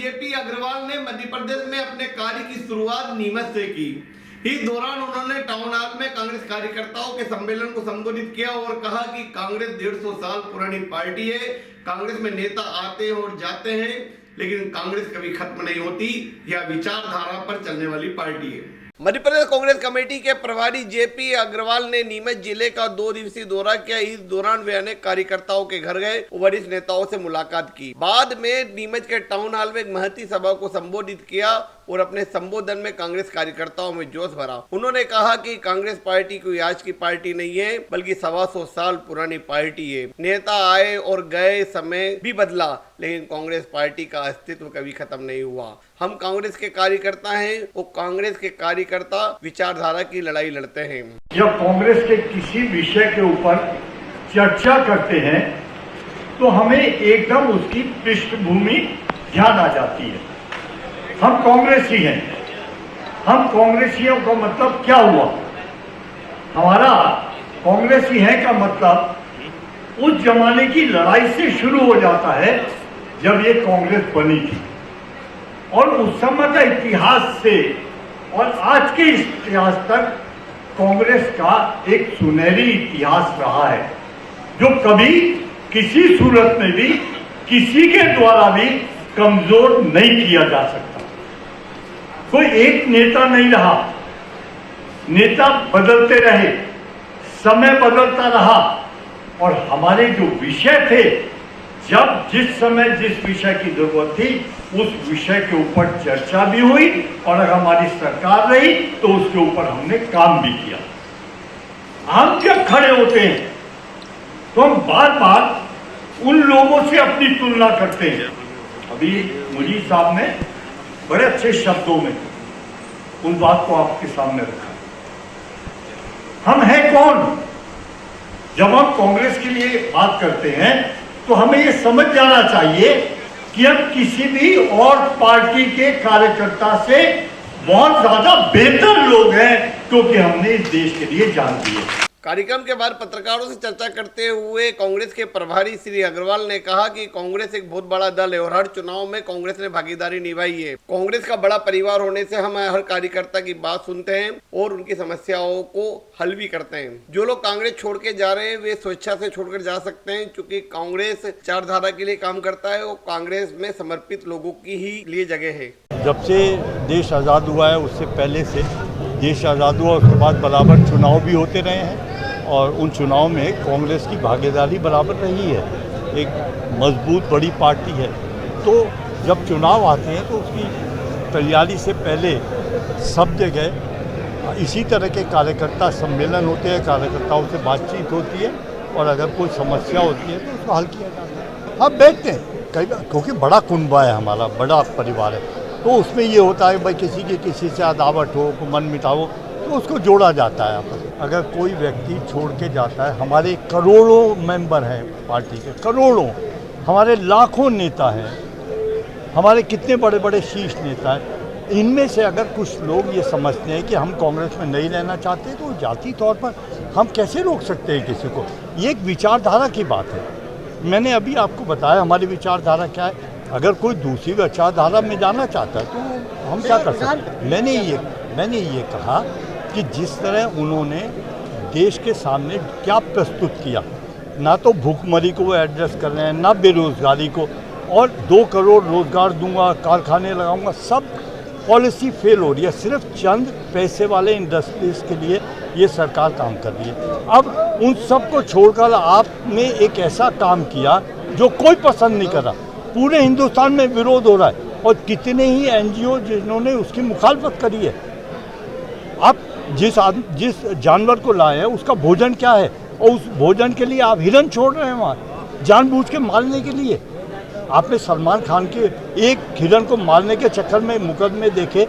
JP Agarwal ने मध्य प्रदेश में अपने कार्य की शुरुआत नीमच से की। इस दौरान उन्होंने टाउन हॉल में कांग्रेस कार्यकर्ताओं के सम्मेलन को संबोधित किया और कहा कि कांग्रेस 150 साल पुरानी पार्टी है। कांग्रेस में नेता आते हैं और जाते हैं, लेकिन कांग्रेस कभी खत्म नहीं होती। यह विचारधारा पर चलने वाली पार्टी है। मध्य प्रदेश कांग्रेस कमेटी के प्रभारी जेपी अग्रवाल ने नीमच जिले का 2 दिवसीय दौरा किया। इस दौरान वे अनेक कार्यकर्ताओं के घर गए, वरिष्ठ नेताओं से मुलाकात की। बाद में नीमच के टाउन हॉल में एक महती सभा को संबोधित किया और अपने संबोधन में कांग्रेस कार्यकर्ताओं में जोश भरा। उन्होंने कहा कि कांग्रेस पार्टी कोई आज की पार्टी नहीं है, बल्कि 125 साल पुरानी पार्टी है। नेता आए और गए, समय भी बदला, लेकिन कांग्रेस पार्टी का अस्तित्व कभी खत्म नहीं हुआ। हम कांग्रेस के कार्यकर्ता हैं और कांग्रेस के कार्यकर्ता विचारधारा की लड़ाई लड़ते हैं। जब कांग्रेस के किसी विषय के ऊपर चर्चा करते हैं तो हमें एकदम उसकी पृष्ठभूमि ध्यान आ जाती है। हम कांग्रेसी हैं। हम कांग्रेसियों का मतलब क्या हुआ? हमारा कांग्रेसी है का मतलब उस जमाने की लड़ाई से शुरू हो जाता है जब ये कांग्रेस बनी थी, और उस समय का इतिहास से और आज के इतिहास तक कांग्रेस का एक सुनहरी इतिहास रहा है, जो कभी किसी सूरत में भी किसी के द्वारा भी कमजोर नहीं किया जा सकता। कोई एक नेता नहीं रहा, नेता बदलते रहे, समय बदलता रहा, और हमारे जो विषय थे, जब जिस समय जिस विषय की जरूरत थी उस विषय के ऊपर चर्चा भी हुई, और अगर हमारी सरकार रही तो उसके ऊपर हमने काम भी किया। हम जब खड़े होते हैं तो हम बार बार उन लोगों से अपनी तुलना करते हैं। अभी मुझी साहब ने बड़े अच्छे शब्दों में उन बात को आपके सामने रखा। हम हैं कौन? जब हम कांग्रेस के लिए बात करते हैं तो हमें ये समझ जाना चाहिए कि हम किसी भी और पार्टी के कार्यकर्ता से बहुत ज्यादा बेहतर लोग हैं, क्योंकि हमने इस देश के लिए जान दी है। कार्यक्रम के बाद पत्रकारों से चर्चा करते हुए कांग्रेस के प्रभारी श्री अग्रवाल ने कहा कि कांग्रेस एक बहुत बड़ा दल है और हर चुनाव में कांग्रेस ने भागीदारी निभाई है। कांग्रेस का बड़ा परिवार होने से हम हर कार्यकर्ता की बात सुनते हैं और उनकी समस्याओं को हल भी करते हैं। जो लोग कांग्रेस छोड़ के जा रहे हैं वे स्वेच्छा से छोड़कर जा सकते हैं, क्योंकि कांग्रेस विचारधारा के लिए काम करता है और कांग्रेस में समर्पित लोगों की ही लिए जगह है। जब से देश आज़ाद हुआ है, उससे पहले से देश आज़ाद हुआ, उसके बाद बराबर चुनाव भी होते रहे हैं और उन चुनाव में कांग्रेस की भागीदारी बराबर रही है। एक मजबूत बड़ी पार्टी है, तो जब चुनाव आते हैं तो उसकी तैयारी से पहले सब जगह इसी तरह के कार्यकर्ता सम्मेलन होते हैं, कार्यकर्ताओं से बातचीत होती है, और अगर कोई समस्या होती है तो उसको हल किया जाता है। हम बैठते हैं कई बार, क्योंकि बड़ा कुनबा है हमारा, बड़ा परिवार है, तो उसमें ये होता है भाई किसी से अदावत हो, मन मिटाव, तो उसको जोड़ा जाता है आपस। अगर कोई व्यक्ति छोड़ के जाता है, हमारे करोड़ों मेंबर हैं पार्टी के, करोड़ों, हमारे लाखों नेता हैं, हमारे कितने बड़े बड़े शीर्ष नेता हैं, इनमें से अगर कुछ लोग ये समझते हैं कि हम कांग्रेस में नहीं रहना चाहते, तो जाति तौर पर हम कैसे रोक सकते हैं किसी को? ये एक विचारधारा की बात है। मैंने अभी आपको बताया हमारी विचारधारा क्या है। अगर कोई दूसरी विचारधारा में जाना चाहता है तो हम क्या कर सकते हैं? मैंने ये कहा कि जिस तरह उन्होंने देश के सामने क्या प्रस्तुत किया, ना तो भूखमरी को वो एड्रेस कर रहे हैं, ना बेरोजगारी को, और 2 करोड़ रोजगार दूंगा, कारखाने लगाऊंगा, सब पॉलिसी फेल हो रही है। सिर्फ चंद पैसे वाले इंडस्ट्रीज के लिए ये सरकार काम कर रही है। अब उन सब को छोड़कर आपने एक ऐसा काम किया जो कोई पसंद नहीं कर रहा, पूरे हिंदुस्तान में विरोध हो रहा है, और कितने ही NGO जिन्होंने उसकी मुखालफत करी है। आप जिस जानवर को लाए हैं उसका भोजन क्या है, और उस भोजन के लिए आप हिरन छोड़ रहे हैं वहाँ जानबूझ के मारने के लिए। आपने सलमान खान के एक हिरन को मारने के चक्कर में मुकदमे देखे,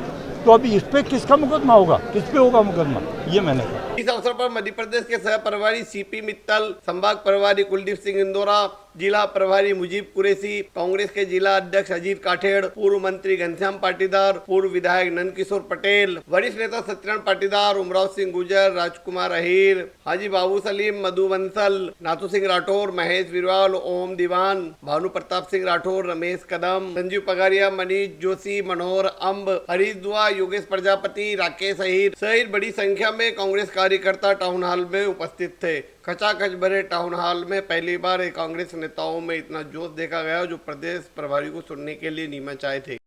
तो अभी इस पे किसका मुकदमा होगा? किस पे होगा मुकदमा? ये मैंने कहा। इस अवसर पर मध्य प्रदेश के सह प्रभारी सीपी मित्तल, संभाग प्रभारी कुलदीप सिंह इंदौरा, जिला प्रभारी मुजीब कुरैशी, कांग्रेस के जिला अध्यक्ष अजीत काठेड़, पूर्व मंत्री घनश्याम पाटीदार, पूर्व विधायक नंदकिशोर पटेल, वरिष्ठ नेता सत्यनारायण पाटीदार, उमराव सिंह गुर्जर, राजकुमार अहीर, हाजी बाबू सलीम, मधु बंसल, नाथू सिंह राठौर, महेश बिरवाल, ओम दीवान, भानु प्रताप सिंह राठौर, रमेश कदम, संजीव पगारिया, मनीष जोशी, मनोहर अंब, हरीश दुआ, योगेश प्रजापति, राकेश अहीर सहित बड़ी संख्या में कांग्रेस कार्यकर्ता टाउन हॉल में उपस्थित थे। खचाखच भरे टाउन हॉल में पहली बार कांग्रेस नेताओं में इतना जोश देखा गया जो प्रदेश प्रभारी को सुनने के लिए नीमच आए थे।